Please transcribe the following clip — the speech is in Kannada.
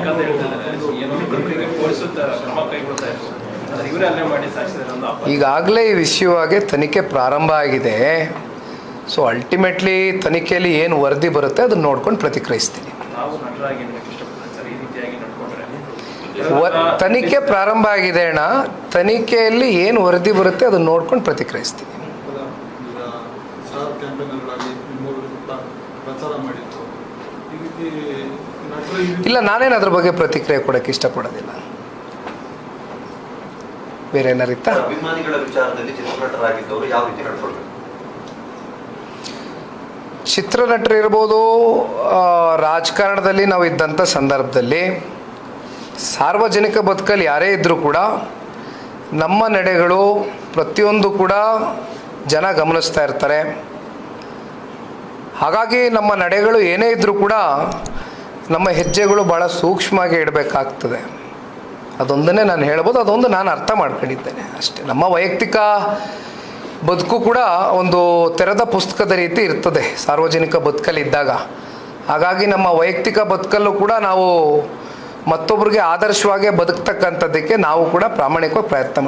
ಅಂತ ಹೇಳ್ತಿದ್ದಾರೆ. ಏನೋ ಇಬ್ಬರಿಗೆ ಪೊಲೀಸರು ಕ್ರಮ ಕೈಗೊಳ್ತಾ ಇದ್ದಾರೆ. ಆದರೆ ಇವರೇ ಅಲ್ಲೇ ಮಾಡಿ ಸಾಯಿಸಿದ್ದಾರೆ ಅನ್ನೋ ಆಪಾದನೆ. ಈಗಾಗಲೇ ಈ ವಿಷಯವಾಗಿ ತನಿಖೆ ಪ್ರಾರಂಭ ಆಗಿದೆ. ಸೊ ಅಲ್ಟಿಮೇಟ್ಲಿ ತನಿಖೆಯಲ್ಲಿ ಏನು ವರದಿ ಬರುತ್ತೆ ಅದನ್ನು ನೋಡ್ಕೊಂಡು ಪ್ರತಿಕ್ರಿಯಿಸ್ತೀನಿ. ನಾವು ನಟರಾಗಿ ಹೇಳಕ್ಕೆ ಇಷ್ಟಪಡ್ತಾರೆ ಸರ್, ಈ ರೀತಿಯಾಗಿ ನಡ್ಕೊಂಡ್ರೆ ತನಿಖೆ ಪ್ರಾರಂಭ ಆಗಿದೆ ಅಣ್ಣ. ತನಿಖೆಯಲ್ಲಿ ಏನು ವರದಿ ಬರುತ್ತೆ ಅದನ್ನು ನೋಡ್ಕೊಂಡು ಪ್ರತಿಕ್ರಿಯಿಸ್ತೀನಿ. ಇಲ್ಲ, ನಾನೇನು ಅದ್ರ ಬಗ್ಗೆ ಪ್ರತಿಕ್ರಿಯೆ ಕೊಡೋಕ್ಕೆ ಇಷ್ಟಪಡೋದಿಲ್ಲ. ಬೇರೆ ಏನಾರಿತ್ತಾ? ಅಭಿಮಾನಿಗಳ ವಿಚಾರದಲ್ಲಿ ಚಿತ್ರನಟರಾಗಿದ್ದವರು ಯಾವ ರೀತಿ ನಡ್ಕೊಳ್ಬೇಕು? ಚಿತ್ರನಟರು ಇರ್ಬೋದು, ರಾಜಕಾರಣದಲ್ಲಿ ನಾವು ಇದ್ದಂಥ ಸಂದರ್ಭದಲ್ಲಿ ಸಾರ್ವಜನಿಕ ಬದುಕಲ್ಲಿ ಯಾರೇ ಇದ್ದರೂ ಕೂಡ ನಮ್ಮ ನಡೆಗಳು ಪ್ರತಿಯೊಂದು ಕೂಡ ಜನ ಗಮನಿಸ್ತಾ ಇರ್ತಾರೆ. ಹಾಗಾಗಿ ನಮ್ಮ ನಡೆಗಳು ಏನೇ ಇದ್ದರೂ ಕೂಡ ನಮ್ಮ ಹೆಜ್ಜೆಗಳು ಭಾಳ ಸೂಕ್ಷ್ಮವಾಗಿ ಇಡಬೇಕಾಗ್ತದೆ. ಅದೊಂದನ್ನೇ ನಾನು ಹೇಳ್ಬೋದು, ಅದೊಂದು ನಾನು ಅರ್ಥ ಮಾಡ್ಕೊಂಡಿದ್ದೇನೆ ಅಷ್ಟೇ. ನಮ್ಮ ವೈಯಕ್ತಿಕ ಬದುಕು ಕೂಡ ಒಂದು ತೆರೆದ ಪುಸ್ತಕದ ರೀತಿ ಇರ್ತದೆ ಸಾರ್ವಜನಿಕ ಬದುಕಲ್ಲಿ ಇದ್ದಾಗ. ಹಾಗಾಗಿ ನಮ್ಮ ವೈಯಕ್ತಿಕ ಬದುಕಲ್ಲೂ ಕೂಡ ನಾವು ಮತ್ತೊಬ್ಬರಿಗೆ ಆದರ್ಶವಾಗಿ ಬದುಕ್ತಕ್ಕಂಥದ್ದಕ್ಕೆ ನಾವು ಕೂಡ ಪ್ರಾಮಾಣಿಕವಾಗಿ ಪ್ರಯತ್ನ ಮಾಡ್ತೀವಿ.